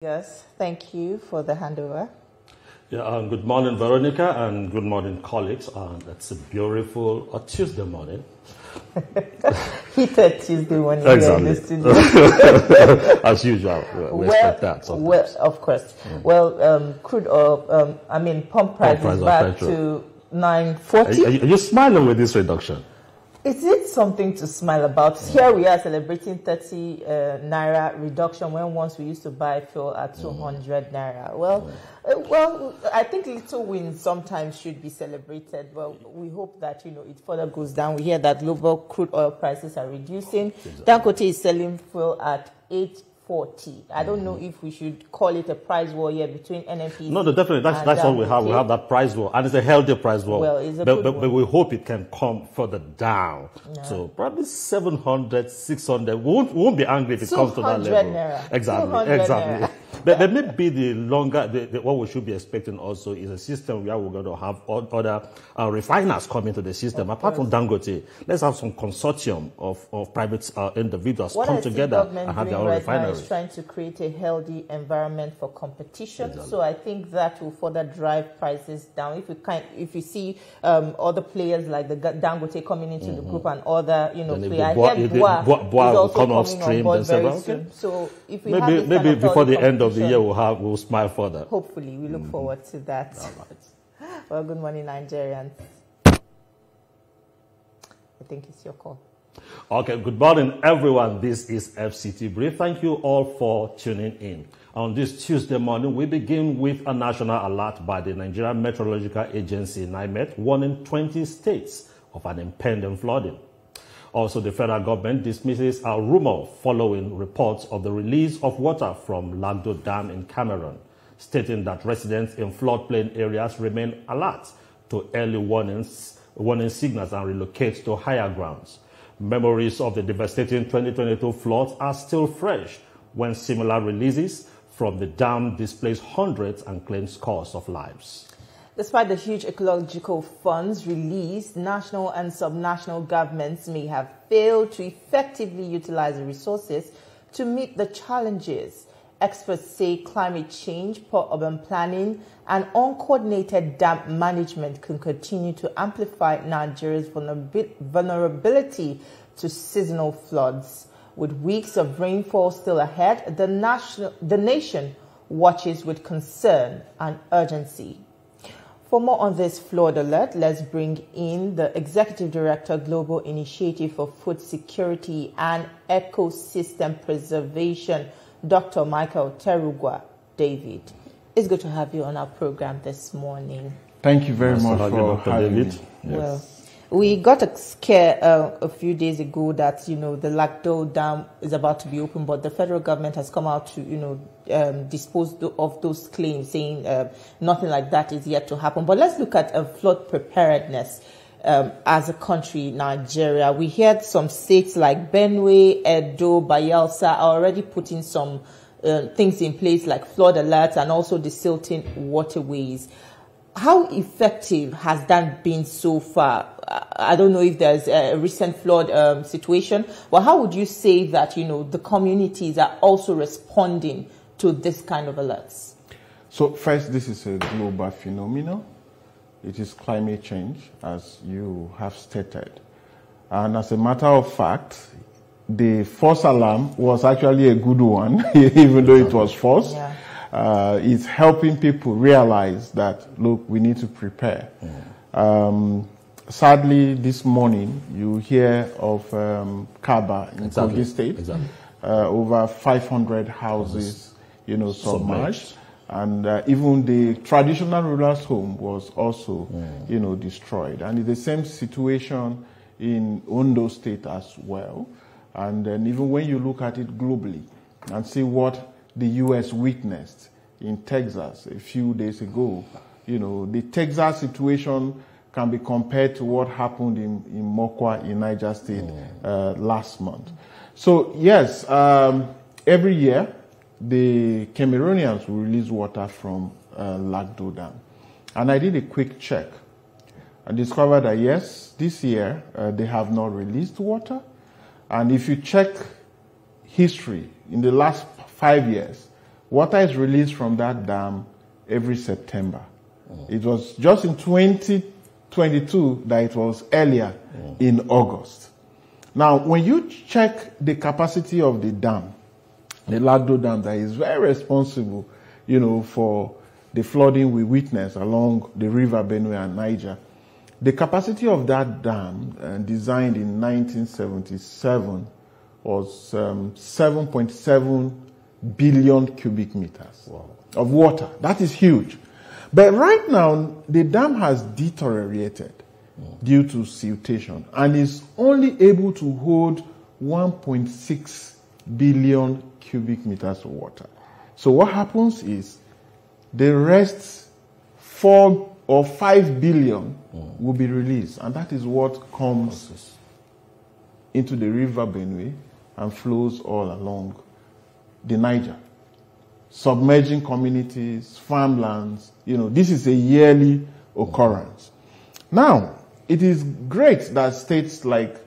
Yes, thank you for the handover. Yeah, good morning, Veronica, and good morning, colleagues. It's a beautiful Tuesday morning. Heated Tuesday morning. Exactly. Here in the studio. As usual, we expect that sometimes. Well, of course. Well, crude oil, pump price is back to 940. Are you smiling with this reduction? Is it something to smile about? Here we are celebrating 30 naira reduction when once we used to buy fuel at 200 naira. Well, I think little wins sometimes should be celebrated. Well, we hope that it further goes down. We hear that global crude oil prices are reducing. Exactly. Dangote is selling fuel at 840. I don't know if we should call it a price war here between NNPC. No, definitely. That's what we have. We have that price war, and it's a healthy price war. Well, it's a but we hope it can come further down. Yeah. So probably 700, 600. We won't be angry if it comes to that level. Naira. Exactly. But maybe the longer, what we should be expecting also is a system where we're going to have other refiners come into the system. Apart from Dangote, let's have some consortium of private individuals come together and have their own refineries. Trying to create a healthy environment for competition. Exactly. So I think that will further drive prices down. If you see other players like the Dangote coming into the group and other players, Bois will come off stream very soon. So if we maybe before the end of the year we'll smile further. Hopefully, we look forward to that. All right. Well, good morning, Nigerians. I think it's your call. Okay, good morning, everyone. This is FCT Brief. Thank you all for tuning in. On this Tuesday morning, we begin with a national alert by the Nigerian Meteorological Agency, NIMET, warning 20 states of an impending flooding. Also, the federal government dismisses a rumor following reports of the release of water from Lagdo Dam in Cameroon, stating that residents in floodplain areas remain alert to early warning signals and relocate to higher grounds. Memories of the devastating 2022 floods are still fresh when similar releases from the dam displace hundreds and claims scores of lives. Despite the huge ecological funds released, national and subnational governments may have failed to effectively utilize the resources to meet the challenges. Experts say climate change, poor urban planning, and uncoordinated dam management can continue to amplify Nigeria's vulnerability to seasonal floods. With weeks of rainfall still ahead, the nation watches with concern and urgency. For more on this flood alert, let's bring in the Executive Director, Global Initiative for Food Security and Ecosystem Preservation, Dr. Michael Terungwa. David, it's good to have you on our program this morning. Thank you very much for having me. Yes. Well, we got a scare a few days ago that, the Lagdo Dam is about to be open, but the federal government has come out to, dispose of those claims, saying nothing like that is yet to happen. But let's look at flood preparedness as a country, Nigeria. We heard some states like Benue, Edo, Bayelsa are already putting some things in place like flood alerts and also the silting waterways. How effective has that been so far? I don't know if there's a recent flood situation, but how would you say that, the communities are also responding to this kind of alerts? So first, this is a global phenomenon. It is climate change, as you have stated. And as a matter of fact, the false alarm was actually a good one, even though it was false. Yeah. It's helping people realize that, look, we need to prepare. Sadly, this morning, you hear of Kaba in Kogi State. Exactly. Over 500 houses, submerged. And even the traditional ruler's home was also, destroyed. And it's the same situation in Ondo State as well. And then even when you look at it globally and see what the U.S. witnessed in Texas a few days ago, the Texas situation can be compared to what happened in Mokwa in Niger State last month. So yes, every year the Cameroonians will release water from Lagdo Dam. And I did a quick check and discovered that yes, this year they have not released water. And if you check history in the last 5 years, Water is released from that dam every September. It was just in 2022 that it was earlier in August. Now, when you check the capacity of the dam, the Lagdo Dam that is very responsible, for the flooding we witnessed along the river Benue and Niger, the capacity of that dam, designed in 1977, was 7.7 billion cubic meters of water. That is huge. But right now, the dam has deteriorated due to siltation and is only able to hold 1.6 billion cubic meters of water. So what happens is the rest 4 or 5 billion will be released, and that is what comes into the river Benue and flows all along the Niger, submerging communities, farmlands. This is a yearly occurrence. Now, it is great that states like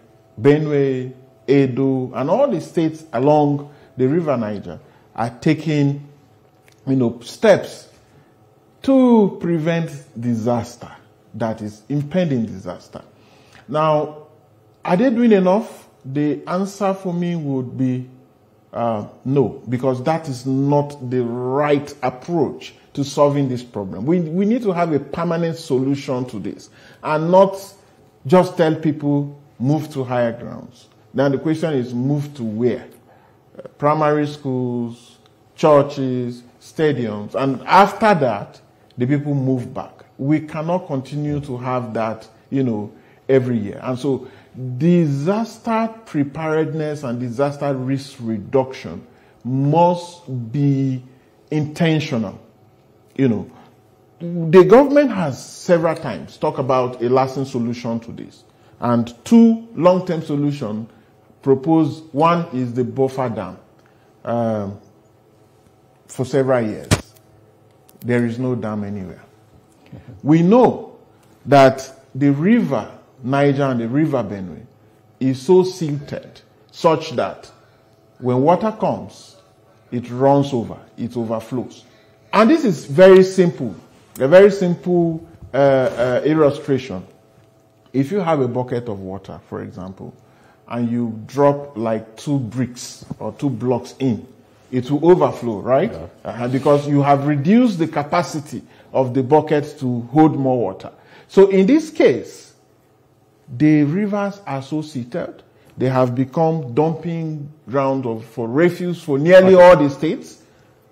Benue, Edo, and all the states along the river Niger are taking, steps to prevent disaster, that is impending disaster. Now, are they doing enough? The answer for me would be no, because that is not the right approach to solving this problem. We need to have a permanent solution to this and not just tell people move to higher grounds. Now the question is, move to where? Primary schools, churches, stadiums, and after that, the people move back. We cannot continue to have that, every year. And so disaster preparedness and disaster risk reduction must be intentional. The government has several times talked about a lasting solution to this. And 2 long-term solutions proposed. One is the buffer dam. For several years, there is no dam anywhere. We know that the river Niger and the river Benue is so silted such that when water comes, it runs over, it overflows. And this is very simple, a very simple illustration. If you have a bucket of water, for example, and you drop like 2 bricks or 2 blocks in, it will overflow, right? Yeah. Because you have reduced the capacity of the bucket to hold more water. So in this case, the rivers are so silted, they have become dumping ground for refuse for nearly all the states.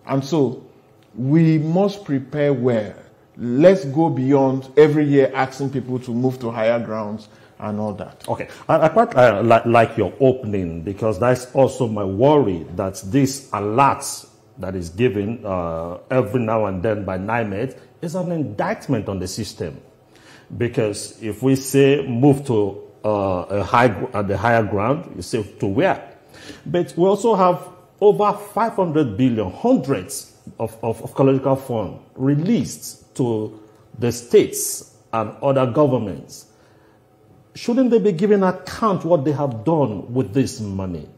And so we must prepare well. Let's go beyond every year asking people to move to higher grounds and all that. Okay, I quite like your opening, because that's also my worry, that this alert that is given every now and then by NIMED is an indictment on the system. Because if we say move to the higher ground, you say to where? But we also have over 500 billion, hundreds of ecological funds released to the states and other governments. Shouldn't they be giving account what they have done with this money?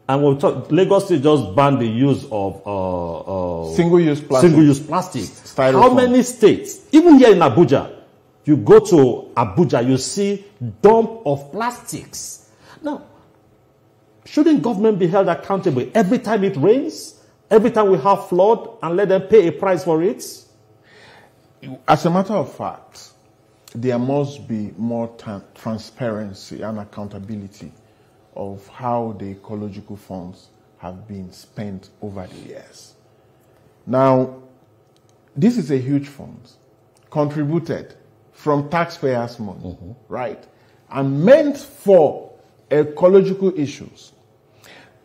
And we'll talk, Lagos State just banned the use of single-use plastic. Single-use plastic. How many states, even here in Abuja, you go to Abuja, you see dump of plastics. Now, shouldn't government be held accountable every time it rains, every time we have flood, and let them pay a price for it? As a matter of fact, there must be more transparency and accountability of how the ecological funds have been spent over the years. Now, this is a huge fund, contributed from taxpayers' money, right? And meant for ecological issues.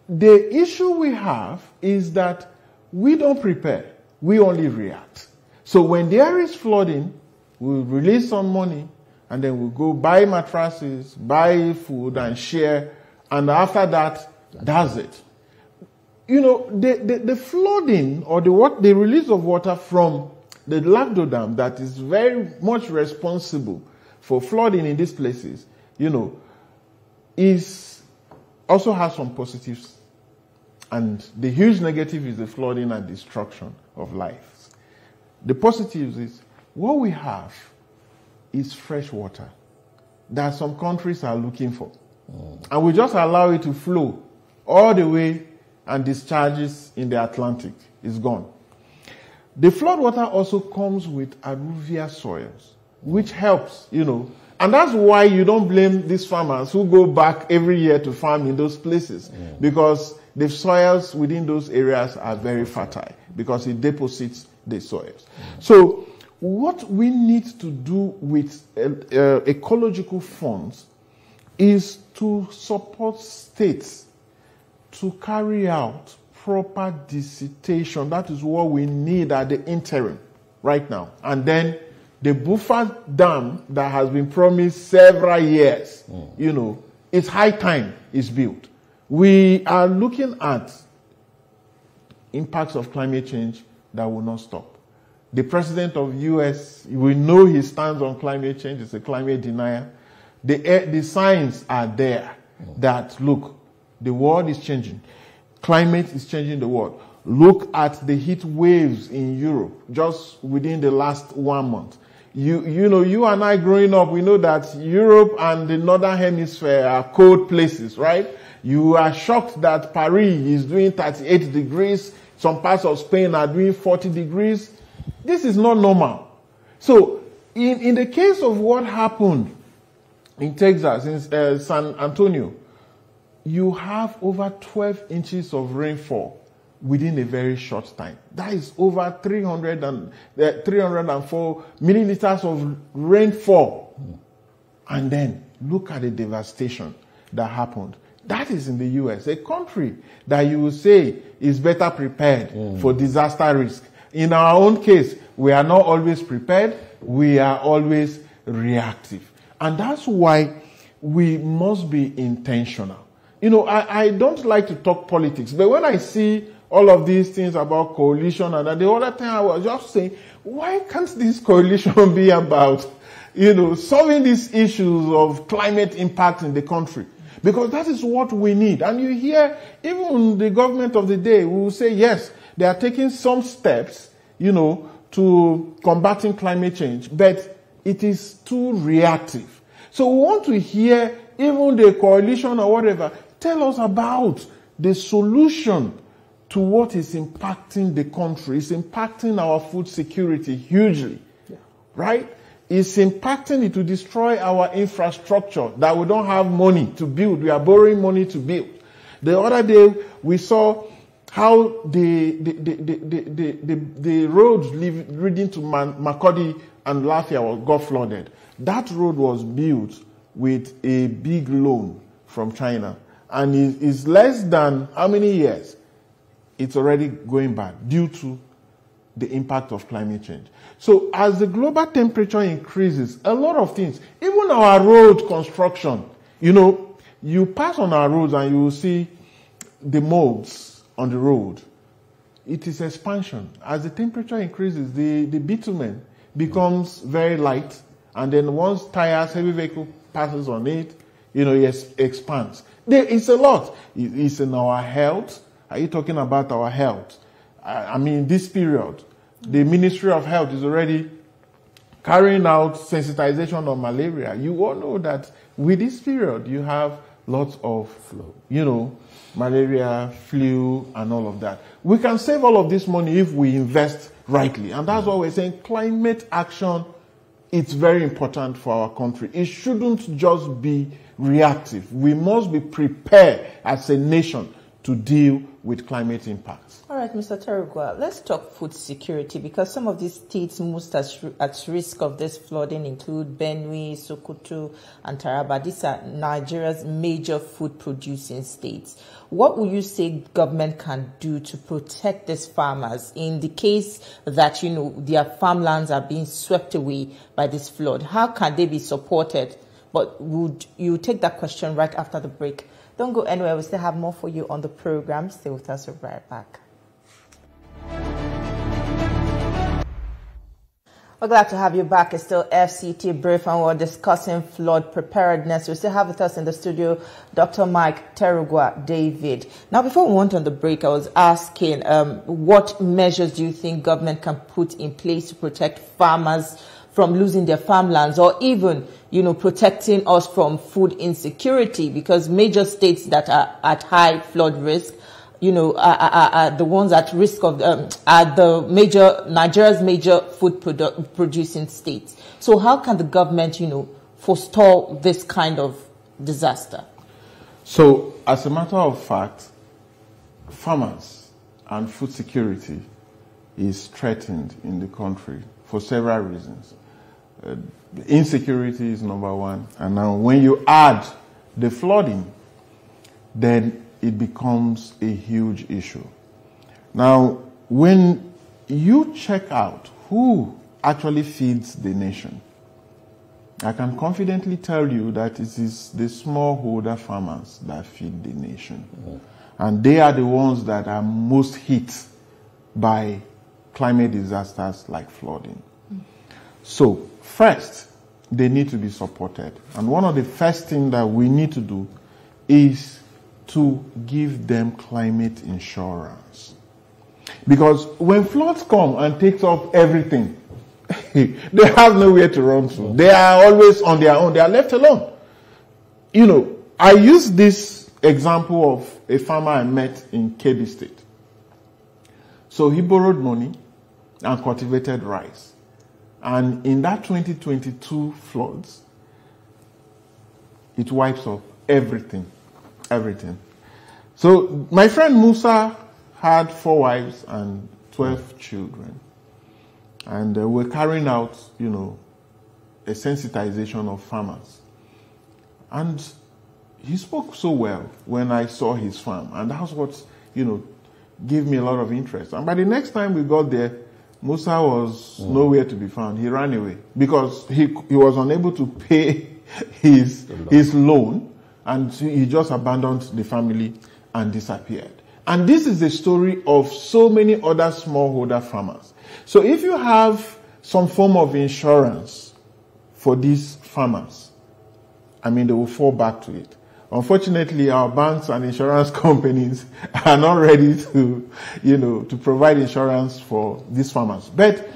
The issue we have is that we don't prepare, we only react. So when there is flooding, we'll release some money, and then we'll go buy mattresses, buy food, and share, and after that, that's it. The flooding or the release of water from the Lagdo Dam that is very much responsible for flooding in these places, is also has some positives And the huge negative is the flooding and destruction of lives. The positives is what we have is fresh water that some countries are looking for. And we just allow it to flow all the way and discharges in the Atlantic. It's gone. The flood water also comes with alluvial soils, which helps, And that's why you don't blame these farmers who go back every year to farm in those places, because the soils within those areas are very fertile, because it deposits the soils. So what we need to do with ecological funds is to support states to carry out proper dissertation. That is what we need at the interim right now. And then the buffer dam that has been promised several years, it's high time it's built. We are looking at impacts of climate change that will not stop. The president of US, we know he stands on climate change. He's a climate denier. The signs are there that, look, the world is changing. Climate is changing the world. Look at the heat waves in Europe just within the last 1 month. You and I growing up, we know that Europe and the Northern Hemisphere are cold places, right? You are shocked that Paris is doing 38 degrees. Some parts of Spain are doing 40 degrees. This is not normal. So, in the case of what happened in Texas, in San Antonio, you have over 12 inches of rainfall within a very short time. That is over 304 milliliters of rainfall. And then look at the devastation that happened. That is in the US, a country that you will say is better prepared for disaster risk. In our own case, we are not always prepared. We are always reactive. And that's why we must be intentional. I don't like to talk politics, but when I see all of these things about coalition and the other time I was just saying, why can't this coalition be about, solving these issues of climate impact in the country? Because that is what we need. And you hear, even the government of the day will say, yes, they are taking some steps, to combating climate change, but it is too reactive. So we want to hear, even the coalition or whatever, tell us about the solution to what is impacting the country. It's impacting our food security hugely, right? It's impacting it to destroy our infrastructure that we don't have money to build. We are borrowing money to build. The other day, we saw how the roads leading to Makurdi and Lafia got flooded. That road was built with a big loan from China. And it's less than how many years? It's already going bad due to the impact of climate change. So as the global temperature increases, a lot of things, even our road construction, you pass on our roads and you will see the molds on the road. It is expansion. As the temperature increases, the bitumen becomes very light, and then once heavy vehicle passes on it, it expands. It's a lot. It's in our health. Are you talking about our health? I mean, this period, the Ministry of Health is already carrying out sensitization on malaria. You all know that with this period, you have lots of flu, malaria, flu, and all of that. We can save all of this money if we invest rightly. And that's why we're saying climate action, it's very important for our country. It shouldn't just be reactive. We must be prepared as a nation to deal with climate impacts. All right, Mr. Terungwa, let's talk food security, because some of these states most at risk of this flooding include Benue, Sokoto, and Taraba. These are Nigeria's major food producing states. What would you say government can do to protect these farmers in the case that, their farmlands are being swept away by this flood? How can they be supported? But would you take that question right after the break? Don't go anywhere. We still have more for you on the program. Stay with us. We'll be right back. We're glad to have you back. It's still FCT Brief, and we're discussing flood preparedness. We still have with us in the studio Dr. Mike Terungwa David. Now, before we went on the break, I was asking what measures do you think government can put in place to protect farmers from losing their farmlands, or even, protecting us from food insecurity, because major states that are at high flood risk, are the ones at risk of, are Nigeria's major food producing states. So how can the government, forestall this kind of disaster? So, as a matter of fact, farmers and food security is threatened in the country for several reasons. Insecurity is number one. And now when you add the flooding, then it becomes a huge issue. Now, when you check out who actually feeds the nation, I can confidently tell you that it is the smallholder farmers that feed the nation. Mm-hmm. And they are the ones that are most hit by climate disasters like flooding. Mm-hmm. So, first, they need to be supported. And one of the first things that we need to do is to give them climate insurance. Because when floods come and takes off everything, they have nowhere to run to. They are always on their own. They are left alone. I use this example of a farmer I met in Kebbi State. So he borrowed money and cultivated rice. And in that 2022 floods, it wipes off everything. Everything. So my friend Musa had 4 wives and 12 children. And we're carrying out, a sensitization of farmers. And he spoke so well when I saw his farm. And that's what, gave me a lot of interest. And by the next time we got there, Musa was nowhere to be found. He ran away because he was unable to pay his loan. And he just abandoned the family and disappeared. And this is the story of so many other smallholder farmers. So if you have some form of insurance for these farmers, they will fall back to it. Unfortunately, our banks and insurance companies are not ready to, to provide insurance for these farmers. But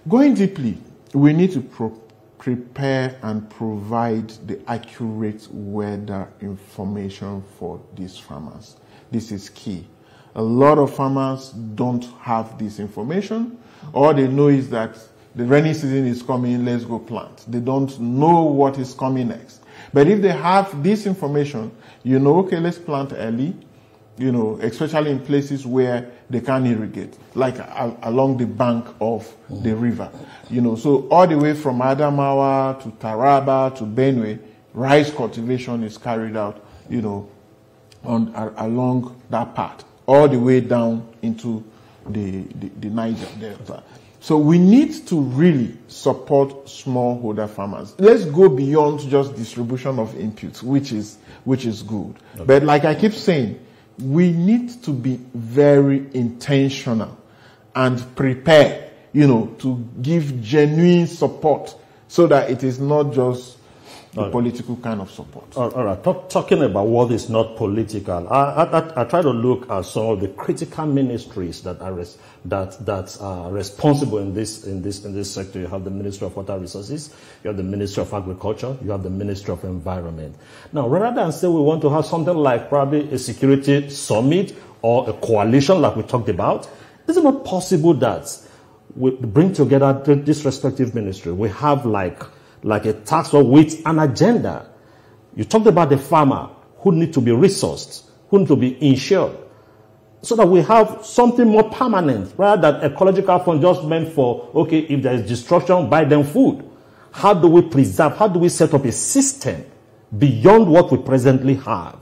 going deeply, we need to prepare and provide the accurate weather information for these farmers. This is key. A lot of farmers don't have this information. All they know is that the rainy season is coming, let's go plant. They don't know what is coming next. But if they have this information, okay, let's plant early, especially in places where they can't irrigate, like along the bank of the river. So all the way from Adamawa to Taraba to Benue, rice cultivation is carried out, along that path, all the way down into the Niger Delta. So we need to really support smallholder farmers. Let's go beyond just distribution of inputs, which is good. Okay. But like I keep saying, we need to be very intentional and prepare, to give genuine support so that it is not just the political kind of support. All right. Talking about what is not political, I try to look at some of the critical ministries that are responsible in this sector. You have the Ministry of Water Resources, you have the Ministry of Agriculture, you have the Ministry of Environment. Now, rather than say we want to have something like probably a security summit or a coalition like we talked about, is it not possible that we bring together this respective ministry? We have like a task force with an agenda. You talked about the farmer who need to be resourced, who need to be insured, so that we have something more permanent rather than ecological fund just meant for, okay, if there is destruction, buy them food. How do we preserve, how do we set up a system beyond what we presently have?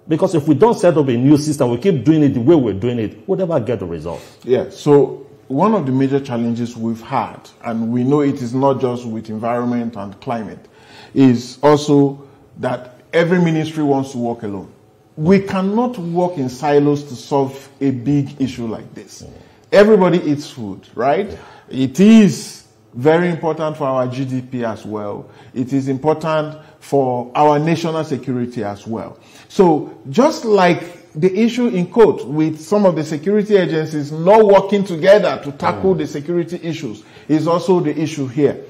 Because if we don't set up a new system, we keep doing it the way we're doing it, we'll never get the result. Yeah, so one of the major challenges we've had, and we know it is not just with environment and climate, is also that every ministry wants to work alone. We cannot work in silos to solve a big issue like this. Everybody eats food, right? It is very important for our GDP as well. It is important for our national security as well. So just like the issue in court with some of the security agencies not working together to tackle the security issues is also the issue here.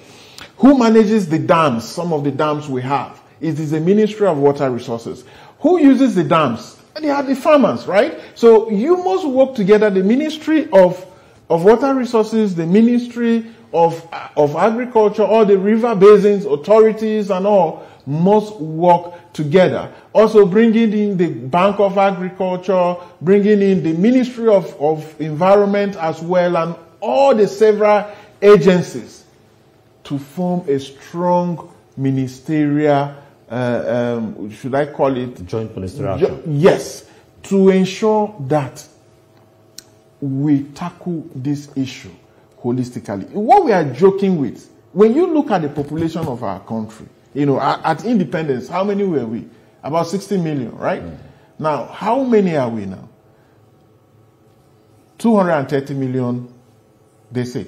Who manages the dams, some of the dams we have? It is the Ministry of Water Resources. Who uses the dams? They are the farmers, right? So you must work together, the Ministry of Water Resources, the Ministry of Agriculture, all the river basins, authorities and all must work together. Also bringing in the Bank of Agriculture, bringing in the Ministry of Environment as well, and all the several agencies to form a strong ministerial, should I call it? Joint ministerial. Yes, to ensure that we tackle this issue holistically. What we are joking with, when you look at the population of our country, you know, at independence, how many were we? About 60 million, right? Now, how many are we now? 230 million, they say.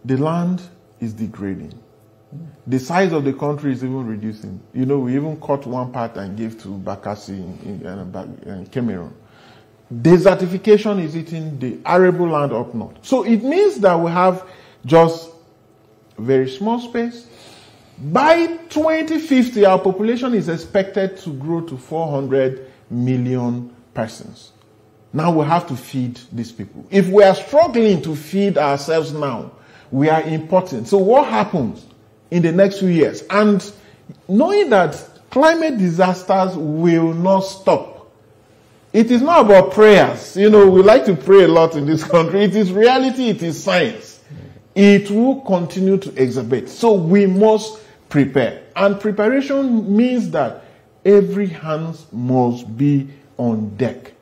The land is degrading. The size of the country is even reducing. You know, we even cut one part and gave to Bakassi in Cameroon. Desertification is eating the arable land up north. So it means that we have just very small space. By 2050, our population is expected to grow to 400 million persons. Now we have to feed these people. If we are struggling to feed ourselves now, we are importing. So what happens in the next few years? And knowing that climate disasters will not stop. It is not about prayers. You know, we like to pray a lot in this country. It is reality. It is science. It will continue to exacerbate. So we must prepare. And preparation means that every hand must be on deck.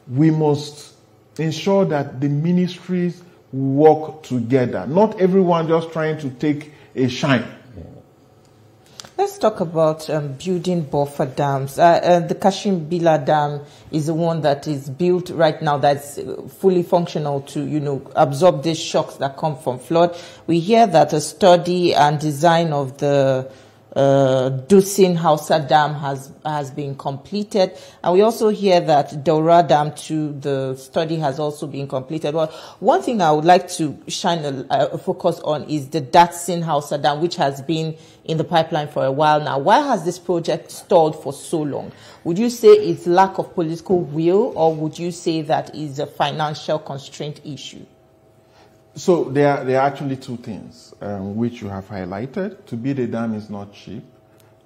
We must ensure that the ministries work together. Not everyone just trying to take a shine. Let's talk about building buffer dams. The Kashimbila Dam is the one that is built right now that's fully functional to, you know, absorb these shocks that come from flood. We hear that a study and design of the Dusin Hausa Dam has been completed. And we also hear that Daura Dam too, the study has also been completed. Well, one thing I would like to shine a focus on is the Datsin Hausa Dam, which has been in the pipeline for a while now. Why has this project stalled for so long? Would you say it's lack of political will, or would you say that is a financial constraint issue? So there are actually two things which you have highlighted. To build a dam is not cheap.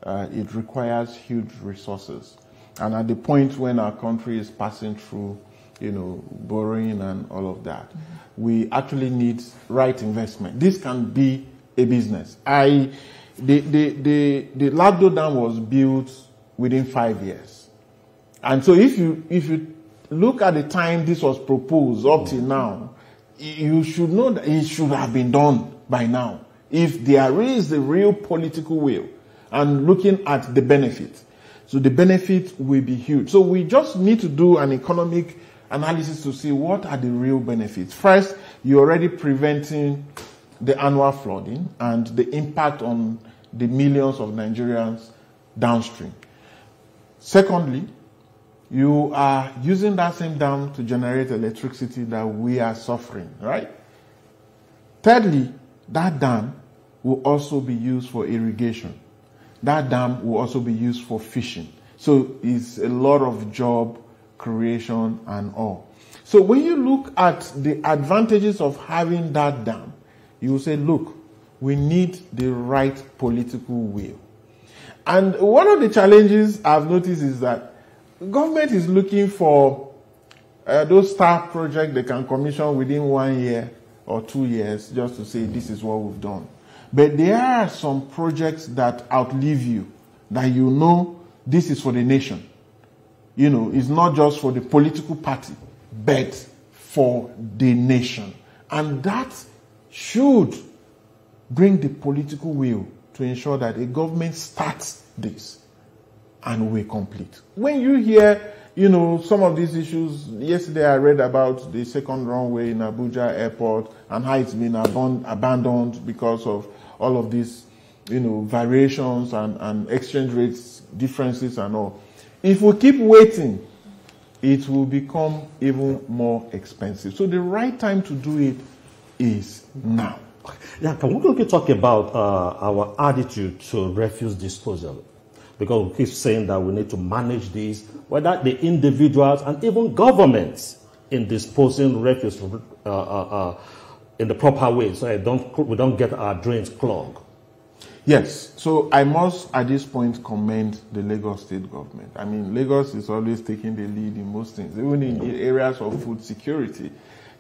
It requires huge resources. And at the point when our country is passing through, you know, borrowing and all of that, we actually need right investment. This can be a business. The Lagdo Dam was built within 5 years. And so if you look at the time this was proposed up till now, you should know that it should have been done by now. If there is the real political will and looking at the benefit. So the benefit will be huge. So we just need to do an economic analysis to see what are the real benefits. First, you're already preventing the annual flooding and the impact on the millions of Nigerians downstream. Secondly, you are using that same dam to generate electricity that we are suffering, right? Thirdly, that dam will also be used for irrigation. That dam will also be used for fishing. So it's a lot of job creation and all. So when you look at the advantages of having that dam, you will say, look, we need the right political will. And one of the challenges I've noticed is that government is looking for those star projects they can commission within 1 year or 2 years just to say this is what we've done. But there are some projects that outlive you, that you know this is for the nation. You know, it's not just for the political party, but for the nation. And that should bring the political will to ensure that a government starts this and we complete. When you hear, you know, some of these issues. Yesterday I read about the second runway in Abuja airport and how it's been abandoned because of all of these, you know, variations and exchange rates differences and all. If we keep waiting, it will become even more expensive. So the right time to do it is now. Yeah, can we quickly talk about our attitude to refuse disposal? Because we keep saying that we need to manage this, whether the individuals and even governments in disposing refuse in the proper way, so we don't get our drains clogged. Yes, so I must at this point commend the Lagos state government. I mean, Lagos is always taking the lead in most things, even in areas of food security.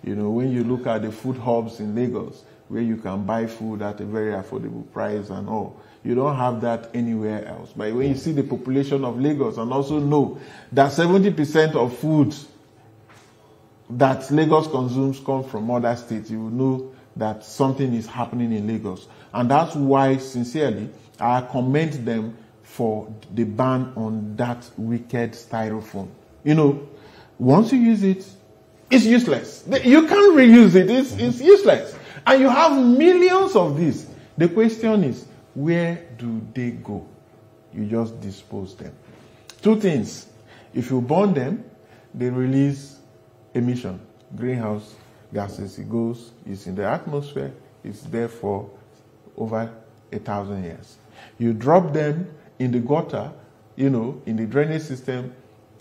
You know, when you look at the food hubs in Lagos, where you can buy food at a very affordable price and all, you don't have that anywhere else. But when you see the population of Lagos and also know that 70% of food that Lagos consumes come from other states, you will know that something is happening in Lagos. And that's why, sincerely, I commend them for the ban on that wicked styrofoam. You know, once you use it, it's useless. You can't reuse it. It's useless. And you have millions of these. The question is, where do they go? You just dispose them. Two things. If you burn them, they release emission, greenhouse gases. It goes, it's in the atmosphere, it's there for over 1,000 years. You drop them in the gutter, you know, in the drainage system,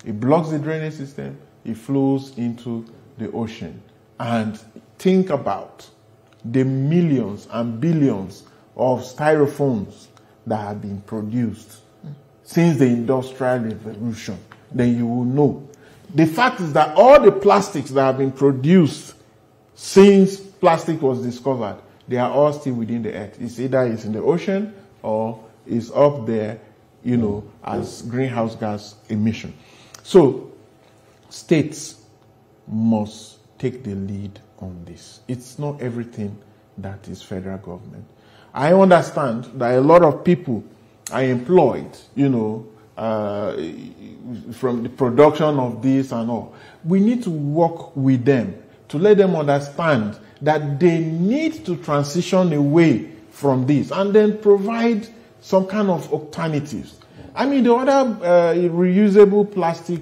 it blocks the drainage system, it flows into the ocean. And think about the millions and billions of styrofoams that have been produced since the Industrial Revolution. Then you will know. The fact is that all the plastics that have been produced since plastic was discovered, they are all still within the earth. It's either it's in the ocean or it's up there, you know, as greenhouse gas emission. So states must take the lead on this. It's not everything that is federal government. I understand that a lot of people are employed, you know, from the production of this and all. We need to work with them to let them understand that they need to transition away from this and then provide some kind of alternatives. I mean, the other reusable plastic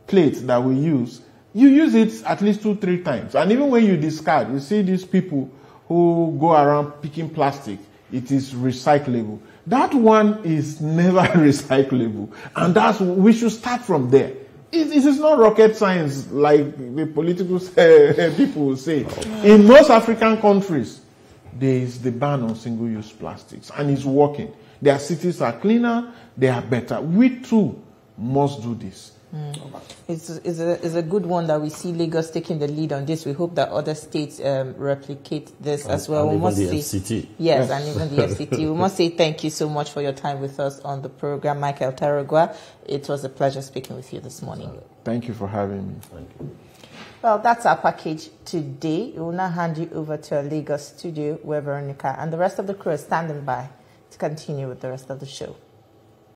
plates that we use, you use it at least 2-3 times. And even when you discard, you see these people who go around picking plastic, it is recyclable. That one is never recyclable. And we should start from there. It is not rocket science like the political people will say. In most African countries, there is the ban on single-use plastics, and it's working. Their cities are cleaner, they are better. We too must do this. It's a good one that we see Lagos taking the lead on this. We hope that other states replicate this as well. And we must even the say, FCT. yes, and even the FCT. We must say thank you so much for your time with us on the program, Michael Terungwa. It was a pleasure speaking with you this morning. Thank you for having me. Thank you. Well, that's our package today. We will now hand you over to our Lagos studio where Veronica and the rest of the crew are standing by to continue with the rest of the show.